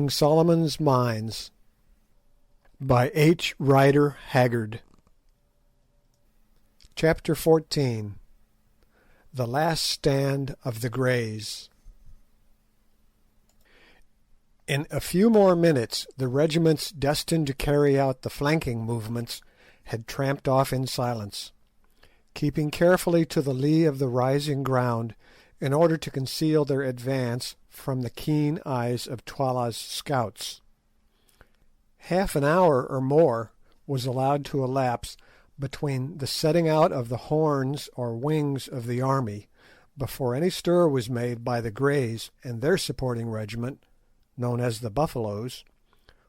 King Solomon's Mines by H. Rider Haggard. Chapter 14. The Last Stand of the Greys. In a few more minutes the regiments destined to carry out the flanking movements had tramped off in silence, keeping carefully to the lee of the rising ground in order to conceal their advance from the keen eyes of Twala's scouts. Half an hour or more was allowed to elapse between the setting out of the horns or wings of the army before any stir was made by the Greys and their supporting regiment, known as the Buffaloes,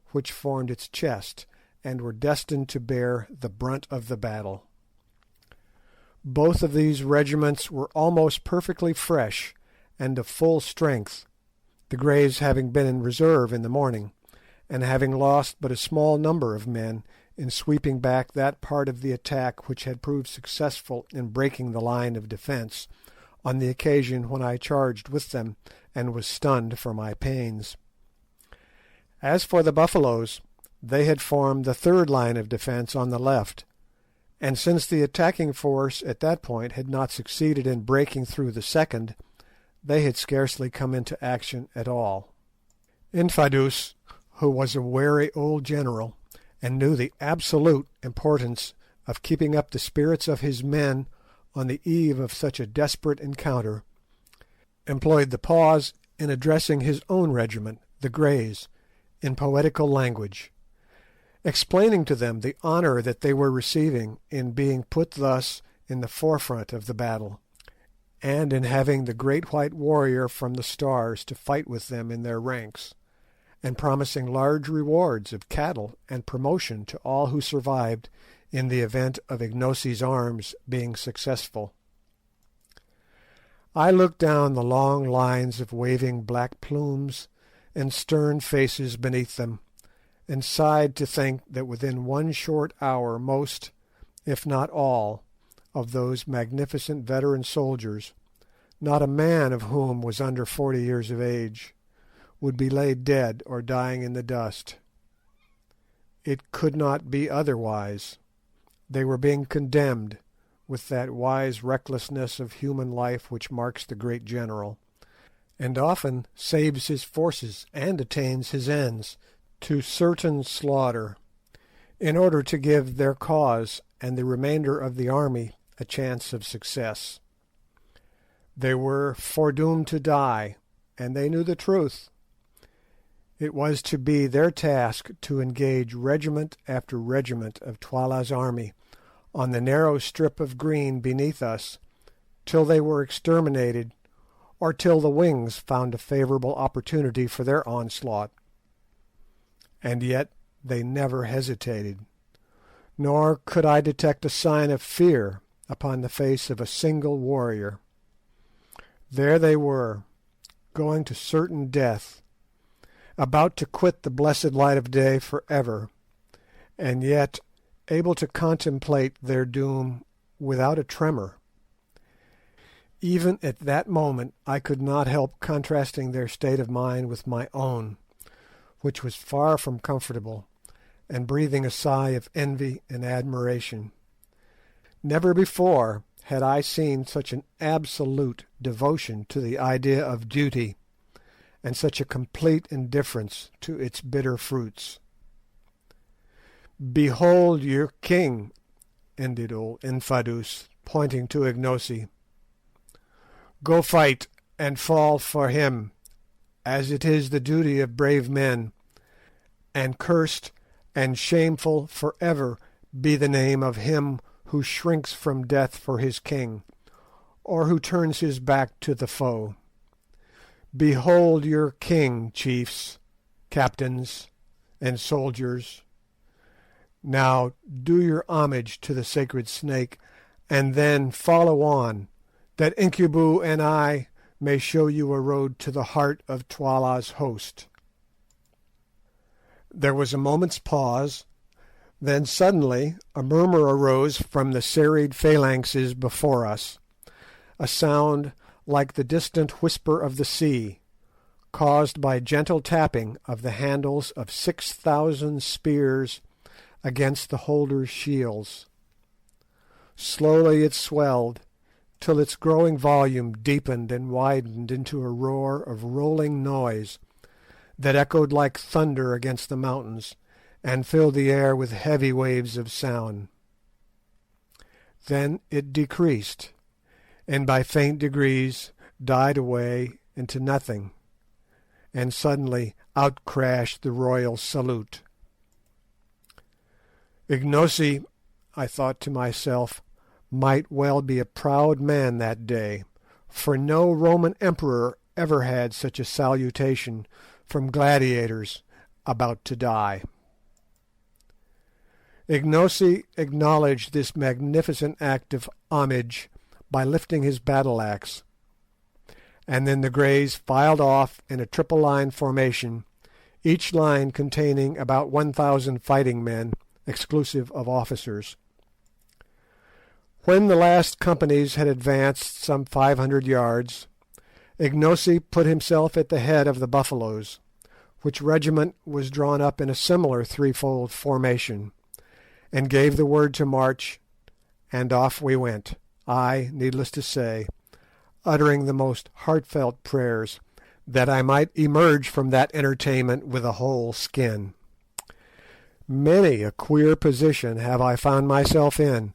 which formed its chest and were destined to bear the brunt of the battle. Both of these regiments were almost perfectly fresh and of full strength, the Greys having been in reserve in the morning, and having lost but a small number of men in sweeping back that part of the attack which had proved successful in breaking the line of defence on the occasion when I charged with them and was stunned for my pains. As for the Buffaloes, they had formed the third line of defence on the left, and since the attacking force at that point had not succeeded in breaking through the second, they had scarcely come into action at all. Infadoos, who was a wary old general, and knew the absolute importance of keeping up the spirits of his men on the eve of such a desperate encounter, employed the pause in addressing his own regiment, the Greys, in poetical language, explaining to them the honour that they were receiving in being put thus in the forefront of the battle, and in having the great white warrior from the Stars to fight with them in their ranks, and promising large rewards of cattle and promotion to all who survived in the event of Ignosi's arms being successful. I looked down the long lines of waving black plumes and stern faces beneath them, and sighed to think that within one short hour most, if not all, of those magnificent veteran soldiers, not a man of whom was under 40 years of age, would be laid dead or dying in the dust. It could not be otherwise. They were being condemned, with that wise recklessness of human life which marks the great general, and often saves his forces and attains his ends, to certain slaughter, in order to give their cause and the remainder of the army a chance of success. They were foredoomed to die, and they knew the truth. It was to be their task to engage regiment after regiment of Twala's army on the narrow strip of green beneath us, till they were exterminated, or till the wings found a favourable opportunity for their onslaught. And yet they never hesitated, nor could I detect a sign of fear upon the face of a single warrior. There they were, going to certain death, about to quit the blessed light of day for ever, and yet able to contemplate their doom without a tremor. Even at that moment I could not help contrasting their state of mind with my own, which was far from comfortable, and breathing a sigh of envy and admiration. Never before had I seen such an absolute devotion to the idea of duty, and such a complete indifference to its bitter fruits. "Behold your king," ended old Infadoos, pointing to Ignosi. "Go fight and fall for him, as it is the duty of brave men, and cursed and shameful for ever be the name of him who shrinks from death for his king, or who turns his back to the foe. Behold your king, chiefs, captains, and soldiers. Now do your homage to the sacred snake, and then follow on, that Incubu and I may show you a road to the heart of Twala's host." There was a moment's pause, then suddenly a murmur arose from the serried phalanxes before us, a sound like the distant whisper of the sea, caused by gentle tapping of the handles of 6,000 spears against the holders' shields. Slowly it swelled, till its growing volume deepened and widened into a roar of rolling noise that echoed like thunder against the mountains, and filled the air with heavy waves of sound. Then it decreased, and by faint degrees died away into nothing, and suddenly out crashed the royal salute. Ignosi, I thought to myself, might well be a proud man that day, for no Roman emperor ever had such a salutation from gladiators about to die. Ignosi acknowledged this magnificent act of homage by lifting his battle-axe, and then the Greys filed off in a triple line formation, each line containing about 1,000 fighting men, exclusive of officers. When the last companies had advanced some 500 yards, Ignosi put himself at the head of the Buffaloes, which regiment was drawn up in a similar threefold formation, and gave the word to march, and off we went, I, needless to say, uttering the most heartfelt prayers that I might emerge from that entertainment with a whole skin. Many a queer position have I found myself in,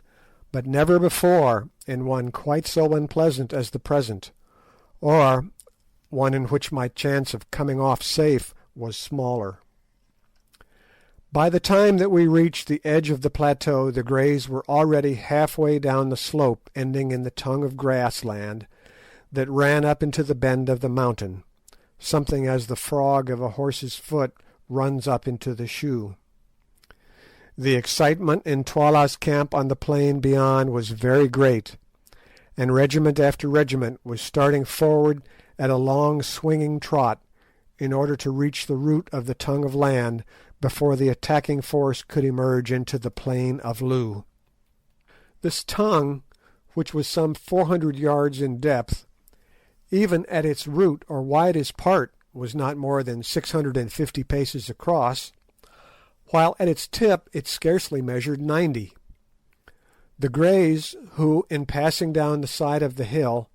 but never before in one quite so unpleasant as the present, or one in which my chance of coming off safe was smaller. By the time that we reached the edge of the plateau, the Greys were already halfway down the slope ending in the tongue of grassland that ran up into the bend of the mountain, something as the frog of a horse's foot runs up into the shoe. The excitement in Twala's camp on the plain beyond was very great, and regiment after regiment was starting forward at a long swinging trot in order to reach the root of the tongue of land before the attacking force could emerge into the plain of Loo. This tongue, which was some 400 yards in depth, even at its root or widest part was not more than 650 paces across, while at its tip it scarcely measured 90. The Greys, who, in passing down the side of the hill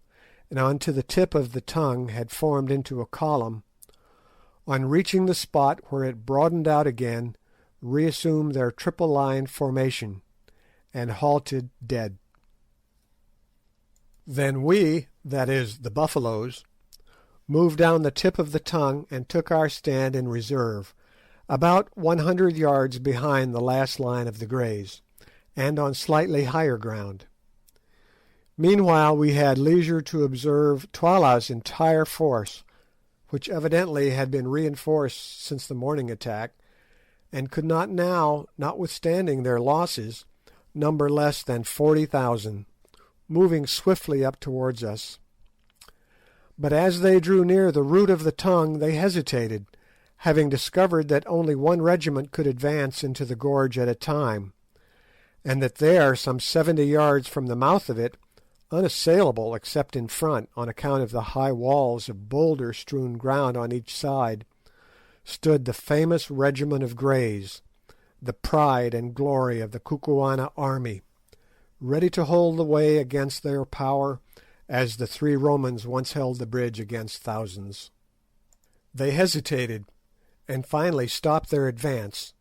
and on to the tip of the tongue, had formed into a column, on reaching the spot where it broadened out again, reassumed their triple line formation, and halted dead. Then we, that is, the Buffaloes, moved down the tip of the tongue and took our stand in reserve, about 100 yards behind the last line of the Greys, and on slightly higher ground. Meanwhile we had leisure to observe Twala's entire force, which evidently had been reinforced since the morning attack, and could not now, notwithstanding their losses, number less than 40,000, moving swiftly up towards us. But as they drew near the root of the tongue they hesitated, having discovered that only one regiment could advance into the gorge at a time, and that there, some 70 yards from the mouth of it, unassailable except in front on account of the high walls of boulder-strewn ground on each side, stood the famous regiment of Greys, the pride and glory of the Kukuana army, ready to hold the way against their power as the three Romans once held the bridge against thousands. They hesitated, and finally stopped their advance.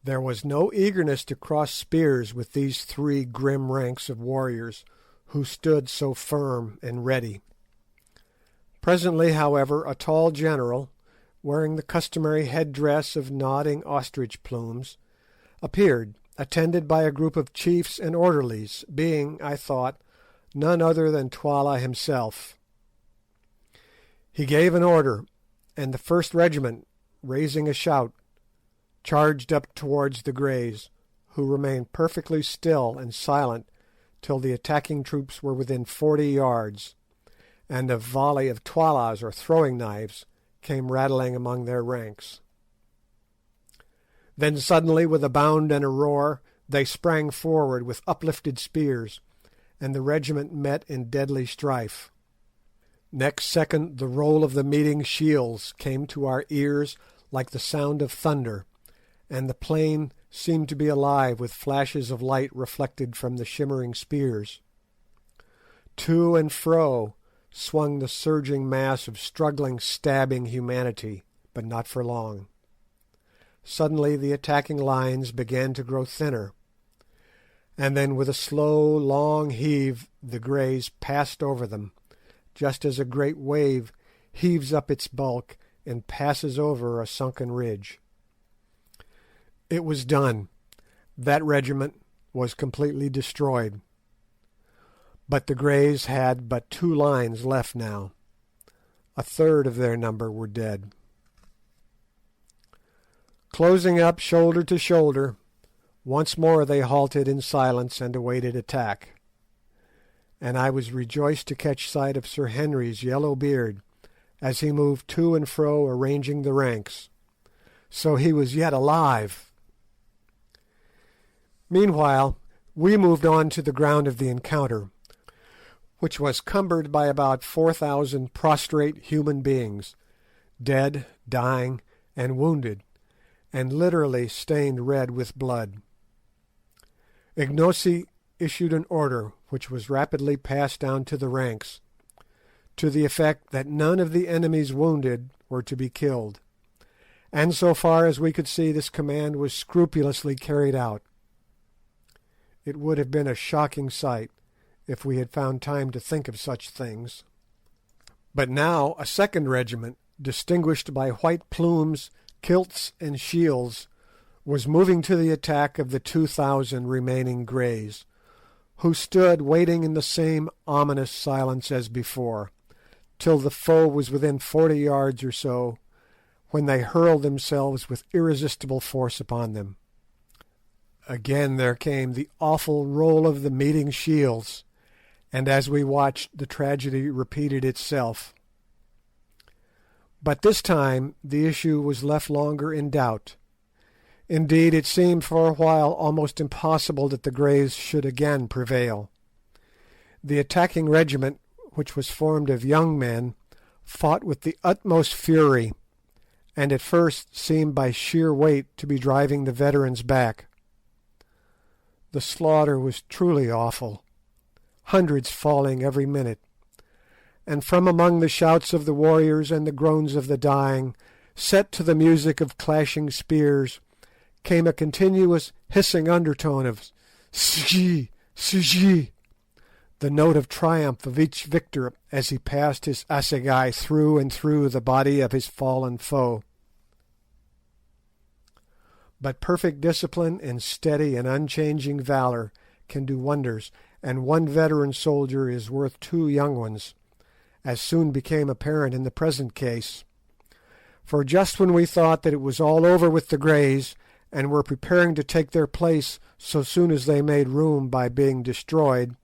There was no eagerness to cross spears with these three grim ranks of warriors, who stood so firm and ready. Presently, however, a tall general, wearing the customary head-dress of nodding ostrich plumes, appeared, attended by a group of chiefs and orderlies, being, I thought, none other than Twala himself. He gave an order, and the first regiment, raising a shout, charged up towards the Greys, who remained perfectly still and silent till the attacking troops were within 40 yards, and a volley of twalas or throwing knives came rattling among their ranks. Then suddenly, with a bound and a roar, they sprang forward with uplifted spears, and the regiment met in deadly strife. Next second the roll of the meeting shields came to our ears like the sound of thunder, and the plain seemed to be alive with flashes of light reflected from the shimmering spears. To and fro swung the surging mass of struggling, stabbing humanity, but not for long. Suddenly the attacking lines began to grow thinner, and then with a slow, long heave the Greys passed over them, just as a great wave heaves up its bulk and passes over a sunken ridge. It was done. That regiment was completely destroyed. But the Greys had but 2 lines left now. A third of their number were dead. Closing up shoulder to shoulder, once more they halted in silence and awaited attack, and I was rejoiced to catch sight of Sir Henry's yellow beard as he moved to and fro arranging the ranks. So he was yet alive. Meanwhile, we moved on to the ground of the encounter, which was cumbered by about 4,000 prostrate human beings, dead, dying, and wounded, and literally stained red with blood. Ignosi issued an order, which was rapidly passed down to the ranks, to the effect that none of the enemy's wounded were to be killed, and so far as we could see this command was scrupulously carried out. It would have been a shocking sight if we had found time to think of such things. But now a second regiment, distinguished by white plumes, kilts, and shields, was moving to the attack of the 2,000 remaining Greys, who stood waiting in the same ominous silence as before, till the foe was within 40 yards or so, when they hurled themselves with irresistible force upon them. Again there came the awful roll of the meeting shields, and as we watched the tragedy repeated itself. But this time the issue was left longer in doubt. Indeed, it seemed for a while almost impossible that the Greys should again prevail. The attacking regiment, which was formed of young men, fought with the utmost fury, and at first seemed by sheer weight to be driving the veterans back. The slaughter was truly awful, hundreds falling every minute, and from among the shouts of the warriors and the groans of the dying, set to the music of clashing spears, came a continuous hissing undertone of "Sji, Sji," the note of triumph of each victor as he passed his assegai through and through the body of his fallen foe. But perfect discipline and steady and unchanging valour can do wonders, and one veteran soldier is worth 2 young ones, as soon became apparent in the present case. For just when we thought that it was all over with the Greys, and were preparing to take their place so soon as they made room by being destroyed,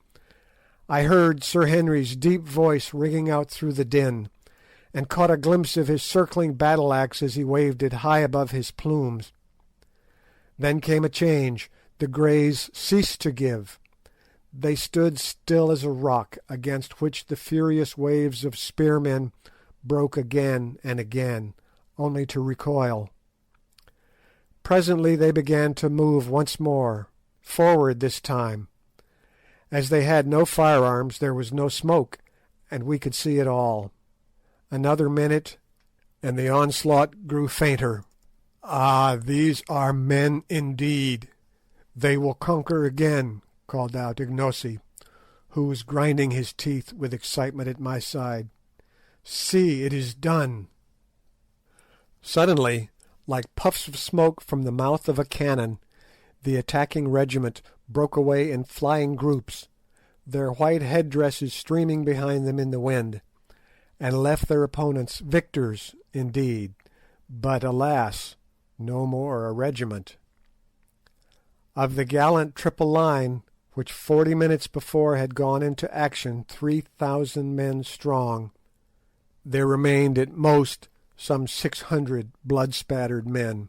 I heard Sir Henry's deep voice ringing out through the din, and caught a glimpse of his circling battle-axe as he waved it high above his plumes. Then came a change. The Greys ceased to give. They stood still as a rock, against which the furious waves of spearmen broke again and again, only to recoil. Presently they began to move once more, forward this time. As they had no firearms, there was no smoke, and we could see it all. Another minute, and the onslaught grew fainter. "Ah, these are men indeed! They will conquer again," called out Ignosi, who was grinding his teeth with excitement at my side. "See, it is done!" Suddenly, like puffs of smoke from the mouth of a cannon, the attacking regiment broke away in flying groups, their white head-dresses streaming behind them in the wind, and left their opponents victors indeed, but alas, no more a regiment. Of the gallant triple line, which 40 minutes before had gone into action 3,000 men strong, there remained at most some 600 blood-spattered men.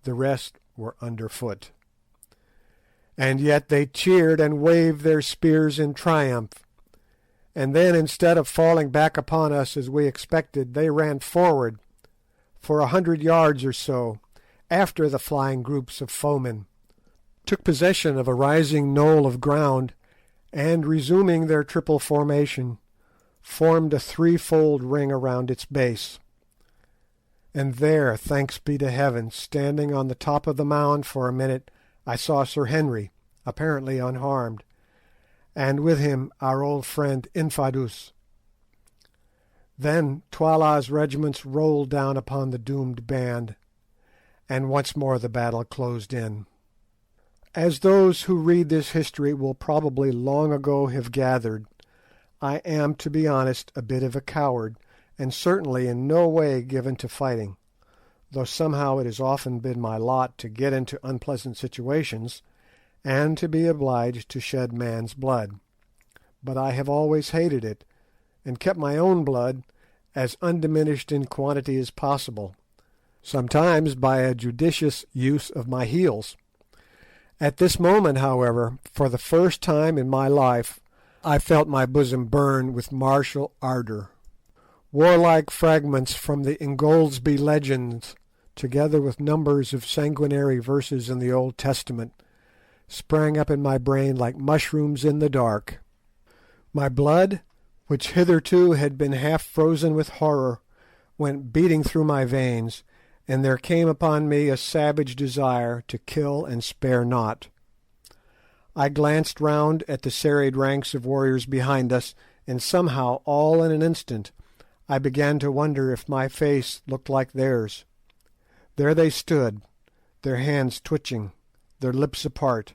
The rest were under foot. And yet they cheered and waved their spears in triumph, and then instead of falling back upon us as we expected, they ran forward for 100 yards or so after the flying groups of foemen, took possession of a rising knoll of ground, and, resuming their triple formation, formed a threefold ring around its base. And there, thanks be to Heaven, standing on the top of the mound for a minute, I saw Sir Henry, apparently unharmed, and with him our old friend Infadoos. Then Twala's regiments rolled down upon the doomed band, and once more the battle closed in. As those who read this history will probably long ago have gathered, I am, to be honest, a bit of a coward, and certainly in no way given to fighting, though somehow it has often been my lot to get into unpleasant situations, and to be obliged to shed man's blood. But I have always hated it, and kept my own blood as undiminished in quantity as possible, sometimes by a judicious use of my heels. At this moment, however, for the first time in my life, I felt my bosom burn with martial ardour. Warlike fragments from the Ingoldsby legends, together with numbers of sanguinary verses in the Old Testament, sprang up in my brain like mushrooms in the dark. My blood, which hitherto had been half frozen with horror, went beating through my veins, and there came upon me a savage desire to kill and spare not. I glanced round at the serried ranks of warriors behind us, and somehow, all in an instant, I began to wonder if my face looked like theirs. There they stood, their hands twitching, their lips apart,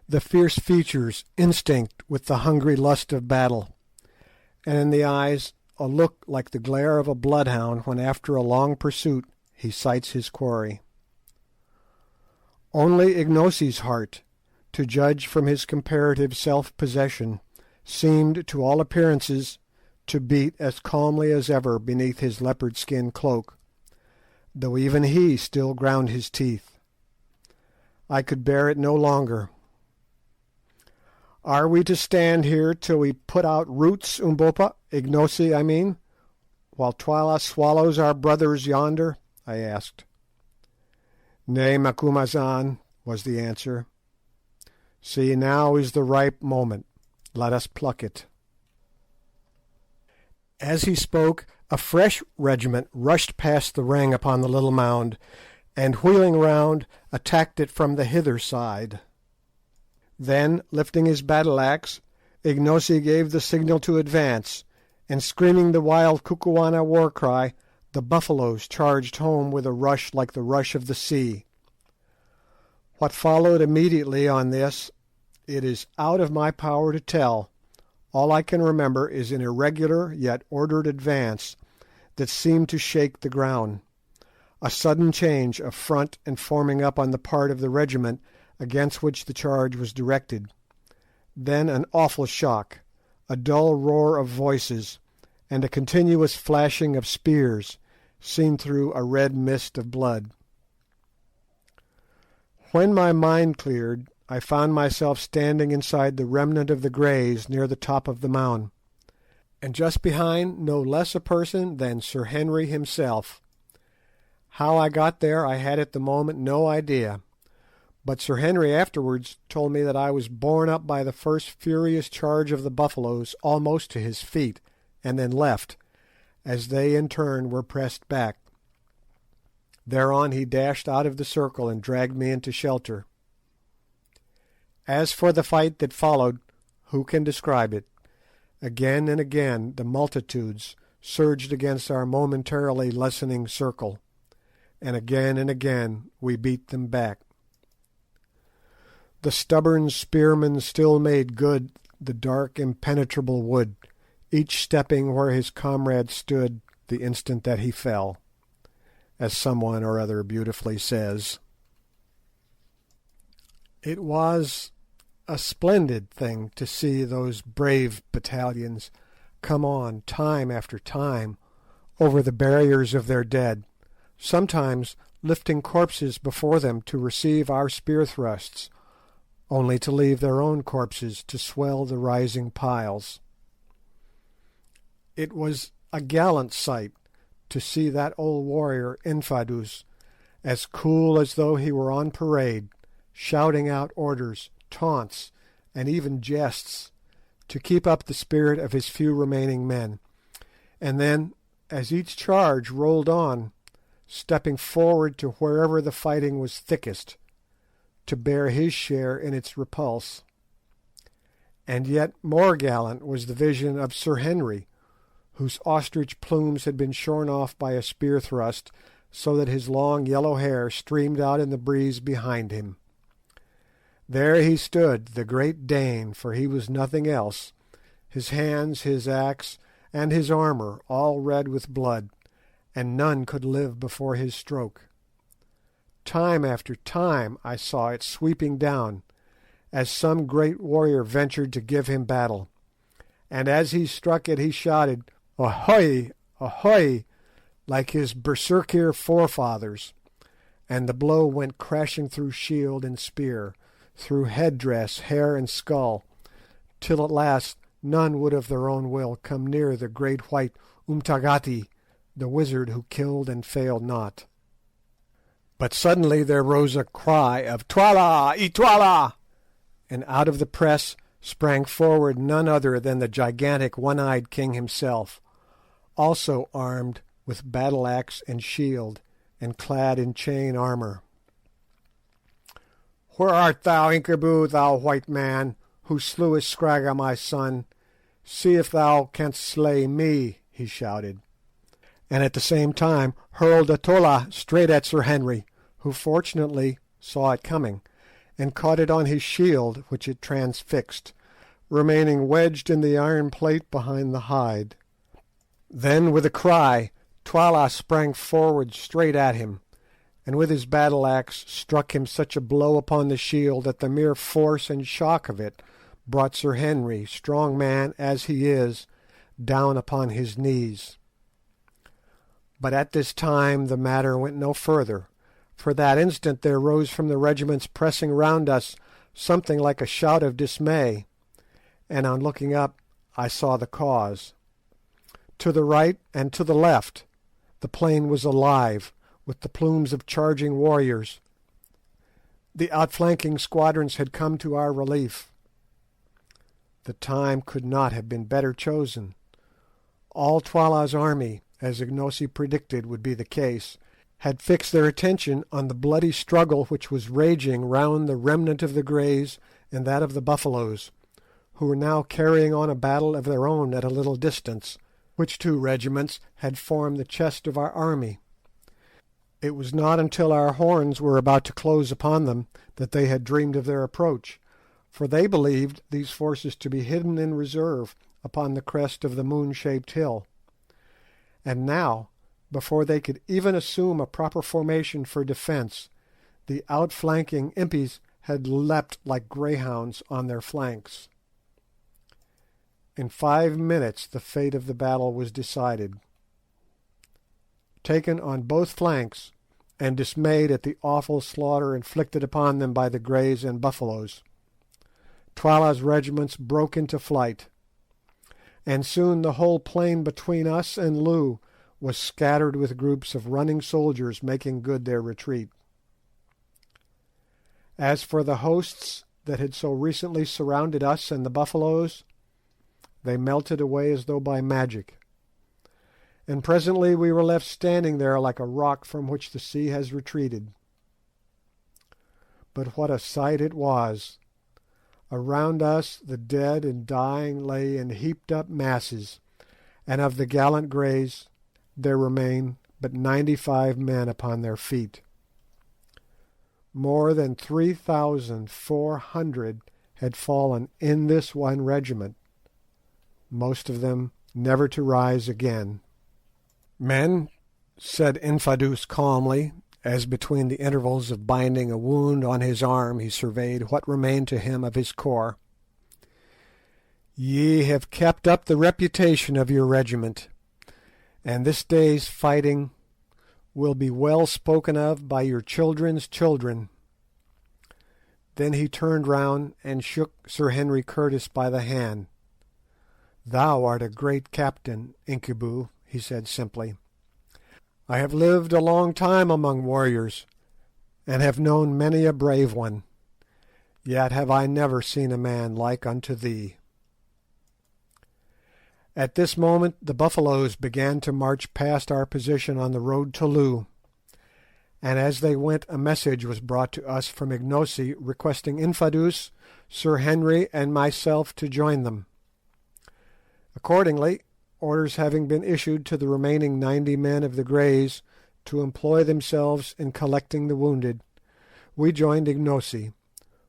the fierce features instinct with the hungry lust of battle, and in the eyes a look like the glare of a bloodhound when after a long pursuit he sights his quarry. Only Ignosi's heart, to judge from his comparative self-possession, seemed to all appearances to beat as calmly as ever beneath his leopard-skin cloak, though even he still ground his teeth. I could bear it no longer. "Are we to stand here till we put out roots, Umbopa, Ignosi, I mean, while Twala swallows our brothers yonder?" I asked. "Nay, Macumazahn," was the answer. "See, now is the ripe moment. Let us pluck it." As he spoke, a fresh regiment rushed past the ring upon the little mound, and wheeling round, attacked it from the hither side. Then, lifting his battle-axe, Ignosi gave the signal to advance, and screaming the wild Kukuana war-cry, the buffaloes charged home with a rush like the rush of the sea. What followed immediately on this it is out of my power to tell. All I can remember is an irregular yet ordered advance that seemed to shake the ground, a sudden change of front and forming up on the part of the regiment against which the charge was directed, then an awful shock, a dull roar of voices, and a continuous flashing of spears, seen through a red mist of blood. When my mind cleared, I found myself standing inside the remnant of the Greys near the top of the mound, and just behind no less a person than Sir Henry himself. How I got there I had at the moment no idea, but Sir Henry afterwards told me that I was borne up by the first furious charge of the Buffaloes almost to his feet, and then left, as they in turn were pressed back. Thereon he dashed out of the circle and dragged me into shelter. As for the fight that followed, who can describe it? Again and again the multitudes surged against our momentarily lessening circle, and again we beat them back. The stubborn spearmen still made good the dark impenetrable wood, each stepping where his comrade stood the instant that he fell, as someone or other beautifully says. It was a splendid thing to see those brave battalions come on time after time over the barriers of their dead, sometimes lifting corpses before them to receive our spear thrusts, only to leave their own corpses to swell the rising piles. It was a gallant sight to see that old warrior Infadoos, as cool as though he were on parade, shouting out orders, taunts, and even jests, to keep up the spirit of his few remaining men, and then, as each charge rolled on, stepping forward to wherever the fighting was thickest, to bear his share in its repulse. And yet more gallant was the vision of Sir Henry, whose ostrich plumes had been shorn off by a spear thrust, so that his long yellow hair streamed out in the breeze behind him. There he stood, the great Dane, for he was nothing else, his hands, his axe, and his armour all red with blood, and none could live before his stroke. Time after time I saw it sweeping down, as some great warrior ventured to give him battle, and as he struck it he shouted, "Ahoy! Ahoy!" like his berserkir forefathers, and the blow went crashing through shield and spear, through head-dress, hair, and skull, till at last none would of their own will come near the great white Umtagati, the wizard who killed and failed not. But suddenly there rose a cry of "Twala! Itwala!" and out of the press sprang forward none other than the gigantic one-eyed king himself, also armed with battle-axe and shield, and clad in chain armour. "Where art thou, Incubu, thou white man, who slewest Scragga my son? See if thou canst slay me," he shouted, and at the same time hurled a tolla straight at Sir Henry, who fortunately saw it coming, and caught it on his shield, which it transfixed, remaining wedged in the iron plate behind the hide. Then with a cry Twala sprang forward straight at him, and with his battle-axe struck him such a blow upon the shield that the mere force and shock of it brought Sir Henry, strong man as he is, down upon his knees. But at this time the matter went no further, for that instant there rose from the regiments pressing round us something like a shout of dismay, and on looking up I saw the cause. To the right and to the left the plain was alive with the plumes of charging warriors. The outflanking squadrons had come to our relief. The time could not have been better chosen. All Twala's army, as Ignosi predicted would be the case, had fixed their attention on the bloody struggle which was raging round the remnant of the Greys and that of the Buffaloes, who were now carrying on a battle of their own at a little distance, which two regiments had formed the chest of our army. It was not until our horns were about to close upon them that they had dreamed of their approach, for they believed these forces to be hidden in reserve upon the crest of the moon-shaped hill. And now, before they could even assume a proper formation for defence, the outflanking impis had leapt like greyhounds on their flanks. In 5 minutes the fate of the battle was decided. Taken on both flanks, and dismayed at the awful slaughter inflicted upon them by the Greys and Buffaloes, Twala's regiments broke into flight, and soon the whole plain between us and Loo was scattered with groups of running soldiers making good their retreat. As for the hosts that had so recently surrounded us and the Buffaloes, they melted away as though by magic, and presently we were left standing there like a rock from which the sea has retreated. But what a sight it was! Around us the dead and dying lay in heaped-up masses, and of the gallant Greys there remained but 95 men upon their feet. More than 3,400 had fallen in this one regiment, most of them never to rise again. "Men," said Infadoos calmly, as between the intervals of binding a wound on his arm he surveyed what remained to him of his corps, "ye have kept up the reputation of your regiment, and this day's fighting will be well spoken of by your children's children." Then he turned round and shook Sir Henry Curtis by the hand. "Thou art a great captain, Incubu," he said simply. "I have lived a long time among warriors, and have known many a brave one, yet have I never seen a man like unto thee." At this moment the Buffaloes began to march past our position on the road to Loo, and as they went a message was brought to us from Ignosi requesting Infadoos, Sir Henry, and myself to join them. Accordingly, orders having been issued to the remaining 90 men of the Greys to employ themselves in collecting the wounded, we joined Ignosi,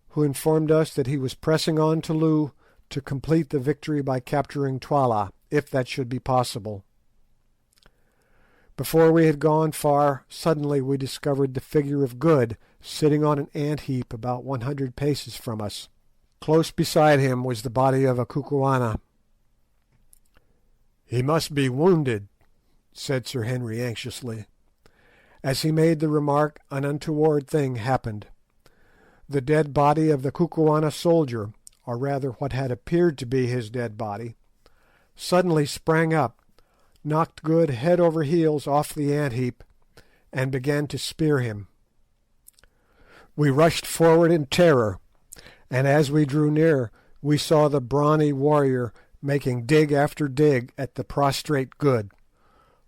who informed us that he was pressing on to Loo to complete the victory by capturing Twala, if that should be possible. Before we had gone far, suddenly we discovered the figure of Good sitting on an ant heap about 100 paces from us. Close beside him was the body of a Kukuana. "He must be wounded," said Sir Henry anxiously. As he made the remark, an untoward thing happened. The dead body of the Kukuana soldier, or rather what had appeared to be his dead body, suddenly sprang up, knocked Good head over heels off the ant heap, and began to spear him. We rushed forward in terror, and as we drew near we saw the brawny warrior making dig after dig at the prostrate Good,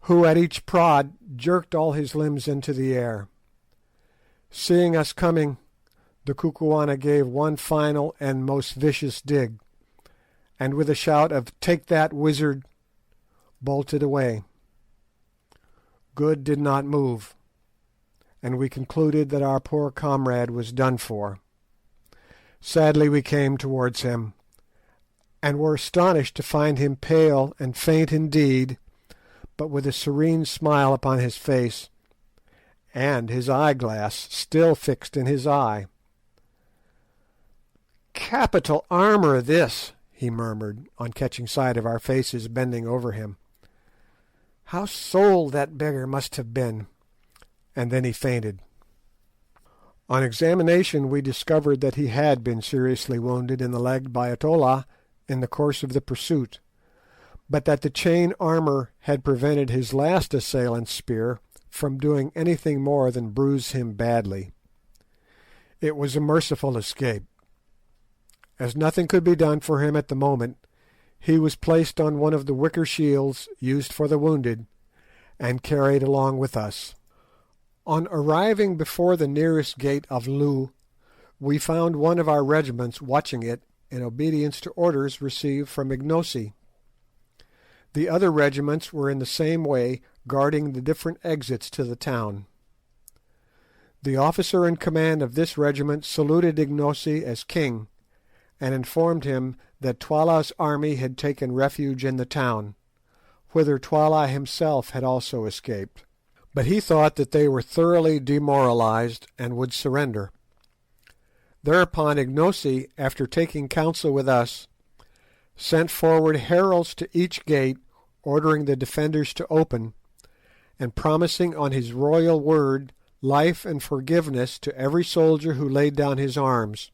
who at each prod jerked all his limbs into the air. Seeing us coming, the Kukuana gave one final and most vicious dig, and with a shout of "Take that, wizard!" bolted away. Good did not move, and we concluded that our poor comrade was done for. Sadly we came towards him, and were astonished to find him pale and faint indeed, but with a serene smile upon his face, and his eyeglass still fixed in his eye. "Capital armour this," he murmured, on catching sight of our faces bending over him. "How sold that beggar must have been!" And then he fainted. On examination we discovered that he had been seriously wounded in the leg by a tola in the course of the pursuit, but that the chain armour had prevented his last assailant's spear from doing anything more than bruise him badly. It was a merciful escape. As nothing could be done for him at the moment, he was placed on one of the wicker shields used for the wounded, and carried along with us. On arriving before the nearest gate of Loo, we found one of our regiments watching it in obedience to orders received from Ignosi. The other regiments were in the same way guarding the different exits to the town. The officer in command of this regiment saluted Ignosi as king, and informed him that Twala's army had taken refuge in the town, whither Twala himself had also escaped. But he thought that they were thoroughly demoralised and would surrender. Thereupon Ignosi, after taking counsel with us, sent forward heralds to each gate ordering the defenders to open, and promising on his royal word life and forgiveness to every soldier who laid down his arms,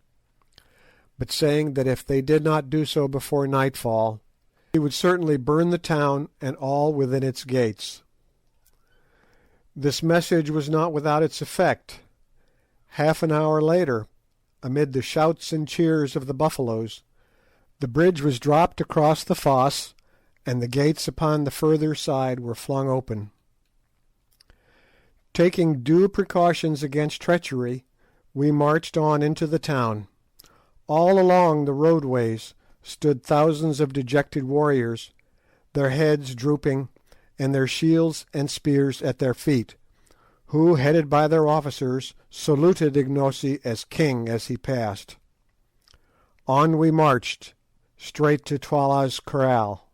but saying that if they did not do so before nightfall, he would certainly burn the town and all within its gates. This message was not without its effect. Half an hour later, amid the shouts and cheers of the Buffaloes, the bridge was dropped across the fosse, and the gates upon the further side were flung open. Taking due precautions against treachery, we marched on into the town. All along the roadways stood thousands of dejected warriors, their heads drooping, and their shields and spears at their feet, who, headed by their officers, saluted Ignosi as king as he passed. On we marched, straight to Twala's kraal.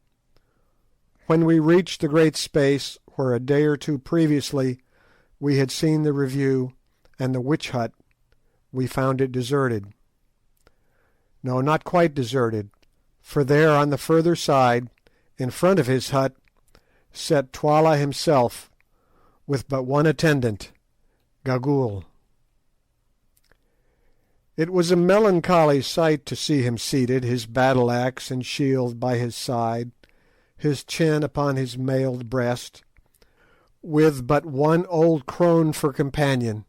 When we reached the great space where a day or two previously we had seen the review and the witch hut, we found it deserted. No, not quite deserted, for there on the further side, in front of his hut, sat Twala himself, with but one attendant, Gagool. It was a melancholy sight to see him seated, his battle-axe and shield by his side, his chin upon his mailed breast, with but one old crone for companion,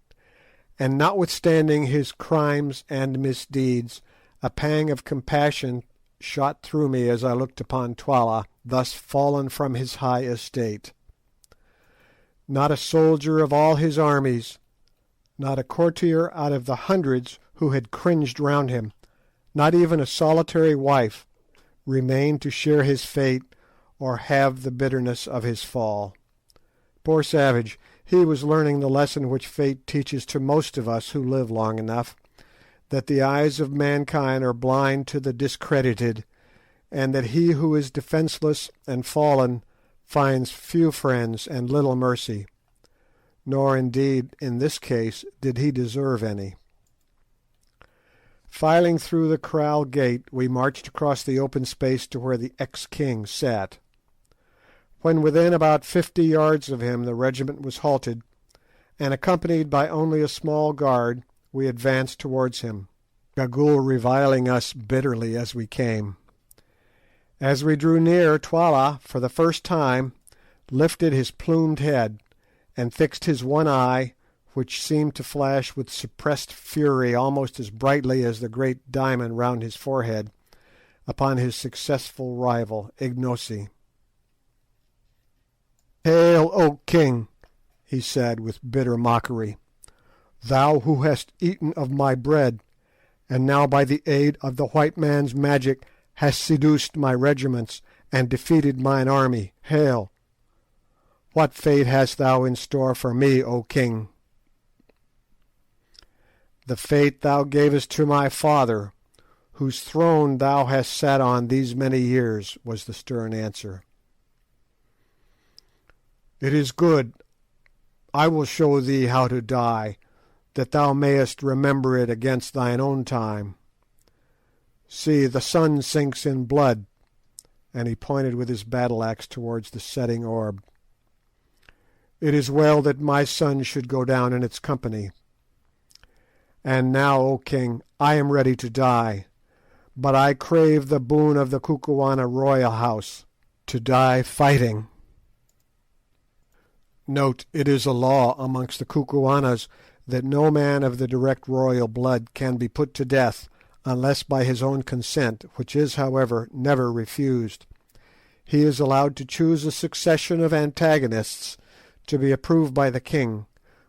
and notwithstanding his crimes and misdeeds, a pang of compassion shot through me as I looked upon Twala, thus fallen from his high estate. Not a soldier of all his armies, not a courtier out of the hundreds who had cringed round him, not even a solitary wife, remained to share his fate or have the bitterness of his fall. Poor savage, he was learning the lesson which fate teaches to most of us who live long enough, that the eyes of mankind are blind to the discredited, and that he who is defenceless and fallen finds few friends and little mercy. Nor indeed in this case did he deserve any. Filing through the kraal gate, we marched across the open space to where the ex-king sat. When within about 50 yards of him the regiment was halted, and accompanied by only a small guard, we advanced towards him, Gagool reviling us bitterly as we came. As we drew near, Twala, for the first time, lifted his plumed head, and fixed his one eye, which seemed to flash with suppressed fury almost as brightly as the great diamond round his forehead, upon his successful rival, Ignosi. "Hail, O king!" he said with bitter mockery, "thou who hast eaten of my bread, and now by the aid of the white man's magic hast seduced my regiments and defeated mine army. Hail! What fate hast thou in store for me, O king?" "The fate thou gavest to my father, whose throne thou hast sat on these many years," was the stern answer. "It is good. I will show thee how to die, that thou mayest remember it against thine own time. See, the sun sinks in blood," and he pointed with his battle-axe towards the setting orb. "It is well that my son should go down in its company. And now, O king, I am ready to die, but I crave the boon of the Kukuana royal house, to die fighting." Note: it is a law amongst the Kukuanas that no man of the direct royal blood can be put to death unless by his own consent, which is, however, never refused. He is allowed to choose a succession of antagonists to be approved by the king,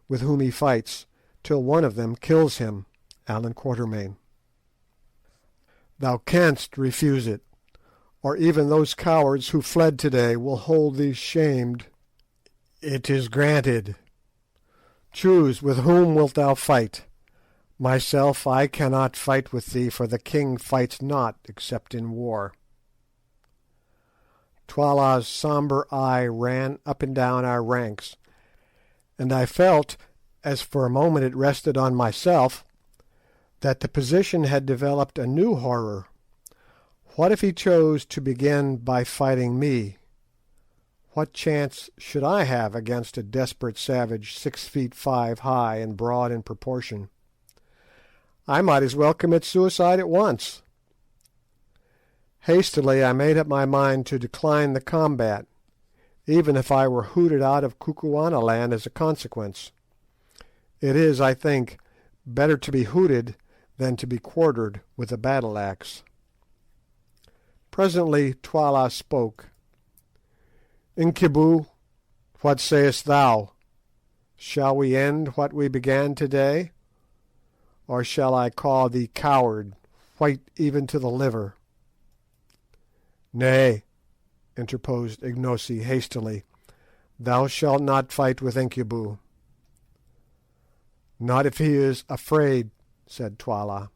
with whom he fights, till one of them kills him. Allan Quatermain. "Thou canst refuse it, or even those cowards who fled today will hold thee shamed." "It is granted. Choose, with whom wilt thou fight? Myself, I cannot fight with thee, for the king fights not except in war." Twala's sombre eye ran up and down our ranks, and I felt, as for a moment it rested on myself, that the position had developed a new horror. What if he chose to begin by fighting me? What chance should I have against a desperate savage 6 feet 5 high and broad in proportion? I might as well commit suicide at once. Hastily I made up my mind to decline the combat, even if I were hooted out of Kukuana land as a consequence. It is, I think, better to be hooted than to be quartered with a battle-axe. Presently Twala spoke. "Incubu, what sayest thou? Shall we end what we began today, or shall I call thee coward, white even to the liver?" "Nay," interposed Ignosi hastily, "thou shalt not fight with Incubu." "Not if he is afraid," said Twala.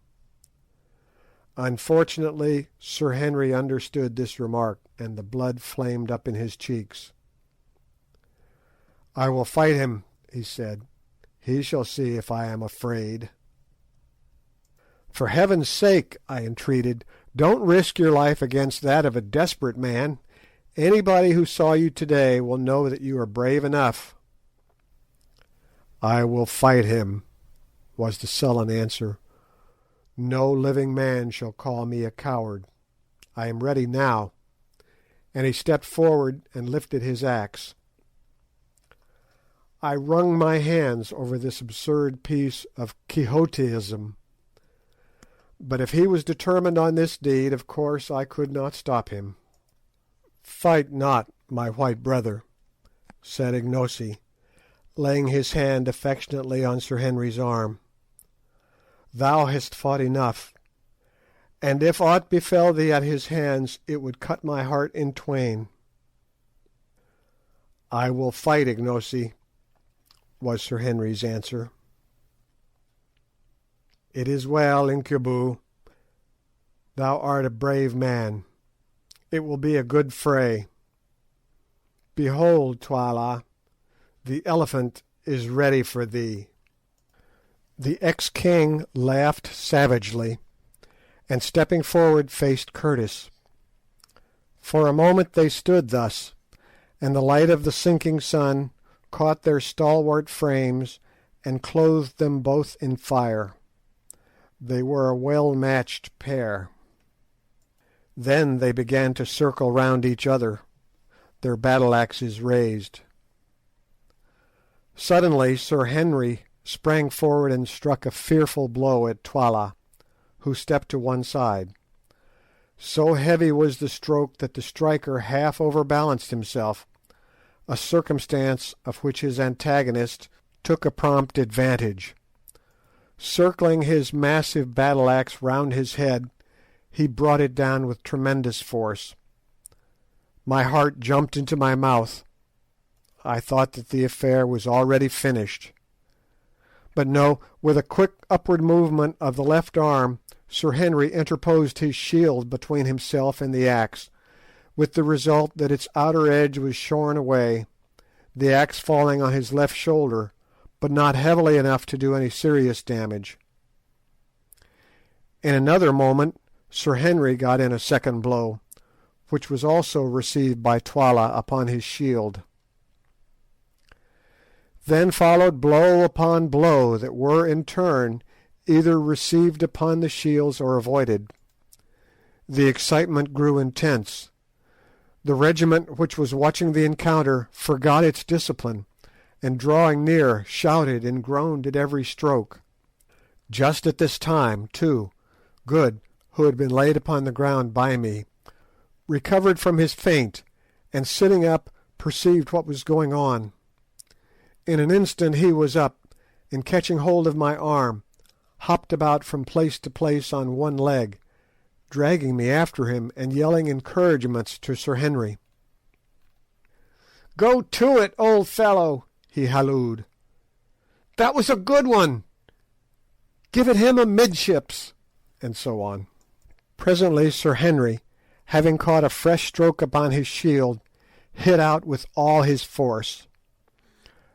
Unfortunately, Sir Henry understood this remark, and the blood flamed up in his cheeks. "I will fight him," he said. "He shall see if I am afraid." "For heaven's sake," I entreated, "don't risk your life against that of a desperate man. Anybody who saw you today will know that you are brave enough." "I will fight him," was the sullen answer, No living man shall call me a coward. I am ready now," and he stepped forward and lifted his axe. I wrung my hands over this absurd piece of Quixotism, but if he was determined on this deed, of course I could not stop him. "Fight not, my white brother," said Ignosi, laying his hand affectionately on Sir Henry's arm. "Thou hast fought enough, and if aught befell thee at his hands it would cut my heart in twain." "I will fight, Ignosi," was Sir Henry's answer. "It is well, Incubu. Thou art a brave man. It will be a good fray. Behold, Twala, the elephant is ready for thee." The ex-king laughed savagely, and stepping forward faced Curtis. For a moment they stood thus, and the light of the sinking sun caught their stalwart frames and clothed them both in fire. They were a well-matched pair. Then they began to circle round each other, their battle-axes raised. Suddenly Sir Henry sprang forward and struck a fearful blow at Twala, who stepped to one side. So heavy was the stroke that the striker half overbalanced himself, a circumstance of which his antagonist took a prompt advantage. Circling his massive battle-axe round his head, he brought it down with tremendous force. My heart jumped into my mouth. I thought that the affair was already finished. But no, with a quick upward movement of the left arm, Sir Henry interposed his shield between himself and the axe, with the result that its outer edge was shorn away, the axe falling on his left shoulder, but not heavily enough to do any serious damage. In another moment Sir Henry got in a second blow, which was also received by Twala upon his shield. Then followed blow upon blow that were in turn either received upon the shields or avoided. The excitement grew intense. The regiment which was watching the encounter forgot its discipline, and drawing near shouted and groaned at every stroke. Just at this time, too, Good, who had been laid upon the ground by me, recovered from his faint, and sitting up perceived what was going on. In an instant he was up, and catching hold of my arm, hopped about from place to place on one leg, dragging me after him and yelling encouragements to Sir Henry. "Go to it, old fellow!" he hallooed. "That was a good one! Give it him amidships!" and so on. Presently Sir Henry, having caught a fresh stroke upon his shield, hit out with all his force.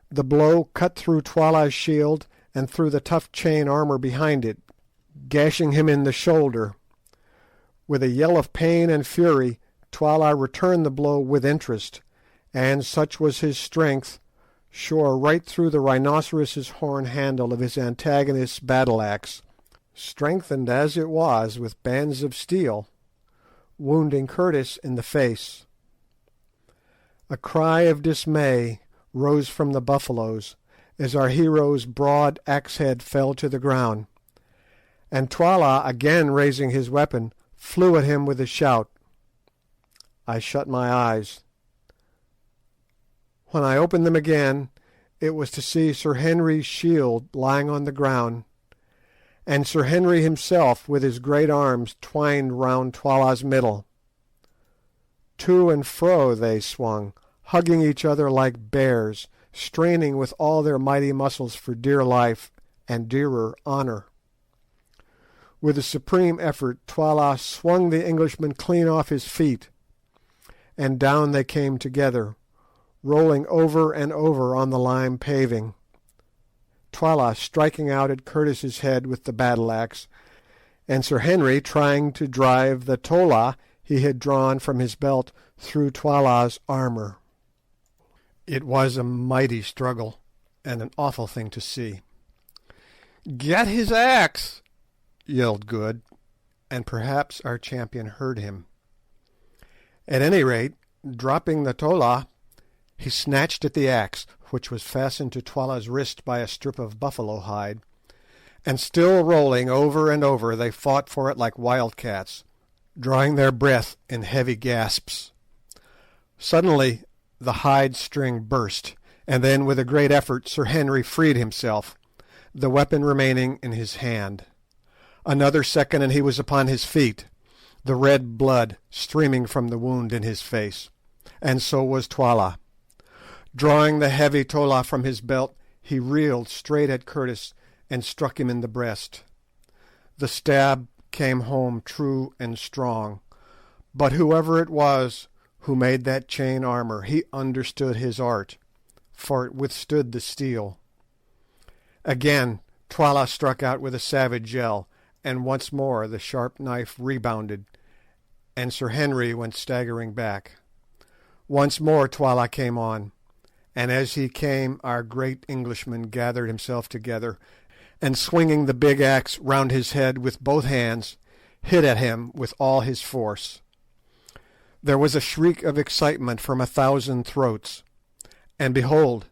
The blow cut through Twala's shield and through the tough chain armour behind it, gashing him in the shoulder. With a yell of pain and fury, Twala returned the blow with interest, and, such was his strength, shore right through the rhinoceros's horn handle of his antagonist's battle-axe, strengthened as it was with bands of steel, wounding Curtis in the face. A cry of dismay rose from the Buffaloes as our hero's broad axe-head fell to the ground, and Twala, again raising his weapon, flew at him with a shout. I shut my eyes. When I opened them again, it was to see Sir Henry's shield lying on the ground, and Sir Henry himself with his great arms twined round Twala's middle. To and fro they swung, hugging each other like bears, straining with all their mighty muscles for dear life and dearer honour. With a supreme effort Twala swung the Englishman clean off his feet, and down they came together, rolling over and over on the lime paving, Twala striking out at Curtis's head with the battle-axe, and Sir Henry trying to drive the tolla he had drawn from his belt through Twala's armour. It was a mighty struggle, and an awful thing to see. "Get his axe!" yelled Good, and perhaps our champion heard him. At any rate, dropping the tolla, he snatched at the axe, which was fastened to Twala's wrist by a strip of buffalo hide, and still rolling over and over, they fought for it like wildcats, drawing their breath in heavy gasps. Suddenly the hide string burst, and then with a great effort Sir Henry freed himself, the weapon remaining in his hand. Another second and he was upon his feet, the red blood streaming from the wound in his face, and so was Twala. Drawing the heavy tolla from his belt, he reeled straight at Curtis and struck him in the breast. The stab came home true and strong, but whoever it was who made that chain armour, he understood his art, for it withstood the steel. Again Twala struck out with a savage yell, and once more the sharp knife rebounded, and Sir Henry went staggering back. Once more Twala came on, and as he came our great Englishman gathered himself together, and swinging the big axe round his head with both hands, hit at him with all his force. There was a shriek of excitement from 1,000 throats, and behold,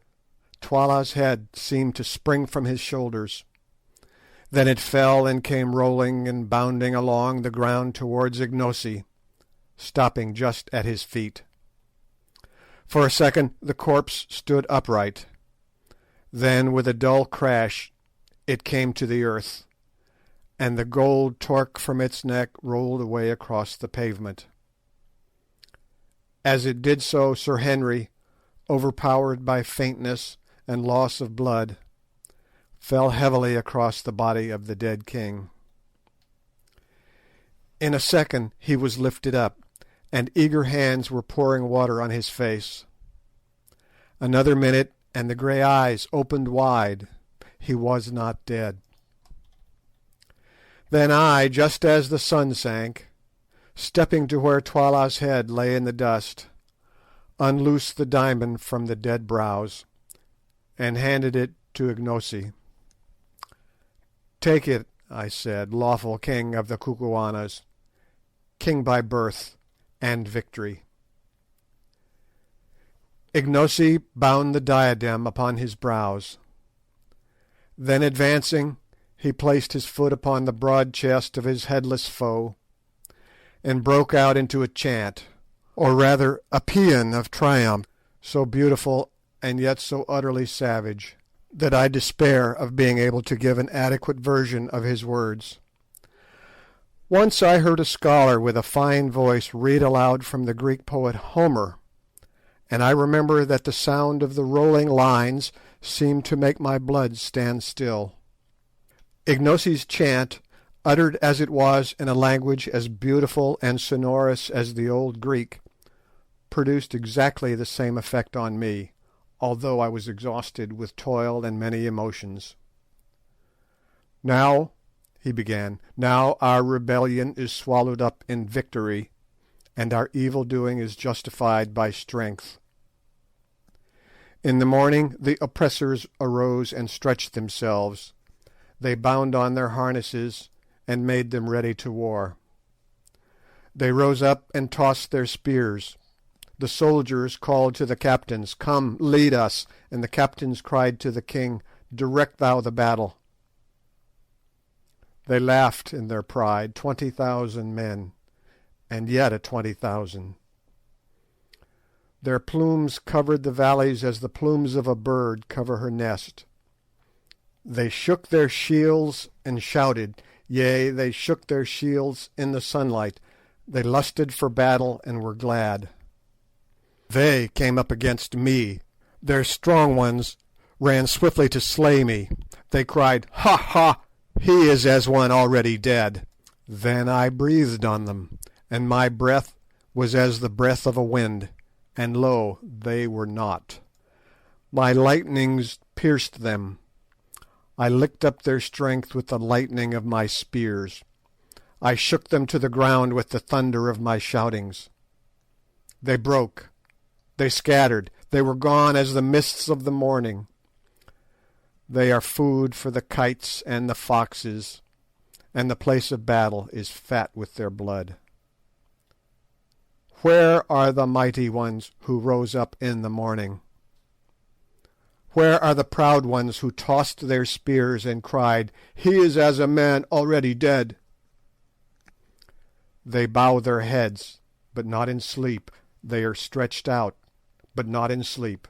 Twala's head seemed to spring from his shoulders. Then it fell and came rolling and bounding along the ground towards Ignosi, stopping just at his feet. For a second the corpse stood upright. Then with a dull crash it came to the earth, and the gold torque from its neck rolled away across the pavement. As it did so, Sir Henry, overpowered by faintness and loss of blood, fell heavily across the body of the dead king. In a second he was lifted up, and eager hands were pouring water on his face. Another minute, and the grey eyes opened wide. He was not dead. Then I, just as the sun sank, stepping to where Twala's head lay in the dust, unloosed the diamond from the dead brows, and handed it to Ignosi. "Take it," I said, "lawful king of the Kukuanas, king by birth and victory." Ignosi bound the diadem upon his brows. Then advancing, he placed his foot upon the broad chest of his headless foe, and broke out into a chant, or rather a paean of triumph, so beautiful and yet so utterly savage, that I despair of being able to give an adequate version of his words. Once I heard a scholar with a fine voice read aloud from the Greek poet Homer, and I remember that the sound of the rolling lines seemed to make my blood stand still. Ignosi's chant, uttered as it was in a language as beautiful and sonorous as the old Greek, produced exactly the same effect on me, although I was exhausted with toil and many emotions. "Now," he began, "now our rebellion is swallowed up in victory, and our evil doing is justified by strength. In the morning the oppressors arose and stretched themselves. They bound on their harnesses and made them ready to war. They rose up and tossed their spears. The soldiers called to the captains, 'Come, lead us,' and the captains cried to the king, 'Direct thou the battle.' They laughed in their pride, 20,000 men, and yet a 20,000. Their plumes covered the valleys as the plumes of a bird cover her nest. They shook their shields and shouted, yea, they shook their shields in the sunlight. They lusted for battle and were glad. They came up against me. Their strong ones ran swiftly to slay me. They cried, 'Ha, ha! He is as one already dead.' Then I breathed on them, and my breath was as the breath of a wind, and lo, they were not. My lightnings pierced them. I licked up their strength with the lightning of my spears. I shook them to the ground with the thunder of my shoutings. They broke. They scattered. They were gone as the mists of the morning. They are food for the kites and the foxes, and the place of battle is fat with their blood. Where are the mighty ones who rose up in the morning? Where are the proud ones who tossed their spears and cried, "He is as a man already dead"? They bow their heads, but not in sleep. They are stretched out, but not in sleep.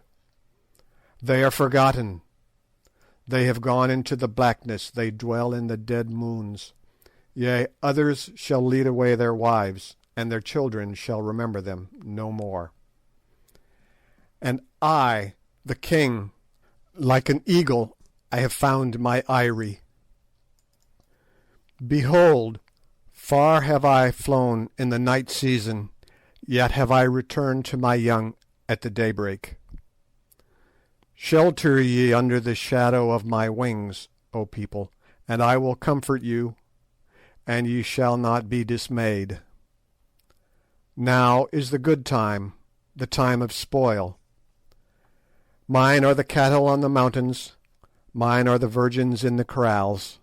They are forgotten. They have gone into the blackness. They dwell in the dead moons. Yea, others shall lead away their wives, and their children shall remember them no more. And I, the king, like an eagle, I have found my eyrie. Behold, far have I flown in the night season, yet have I returned to my young at the daybreak. Shelter ye under the shadow of my wings, O people, and I will comfort you, and ye shall not be dismayed. Now is the good time, the time of spoil. Mine are the cattle on the mountains, mine are the virgins in the corrals.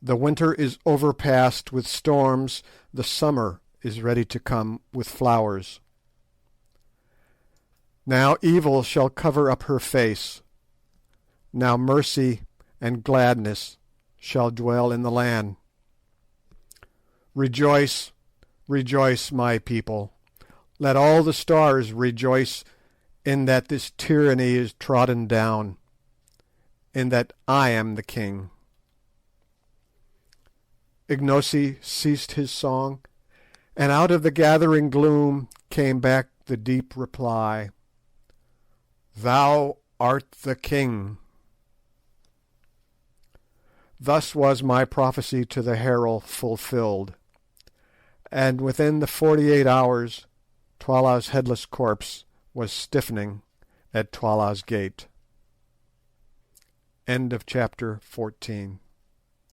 The winter is overpast with storms, the summer is ready to come with flowers. Now evil shall cover up her face, now mercy and gladness shall dwell in the land. Rejoice, rejoice, my people. Let all the stars rejoice in that this tyranny is trodden down, in that I am the king. Ignosi ceased his song, and out of the gathering gloom came back the deep reply, "Thou art the king." Thus was my prophecy to the herald fulfilled, and within the 48 hours Twala's headless corpse was stiffening at Twala's gate. End of chapter 14.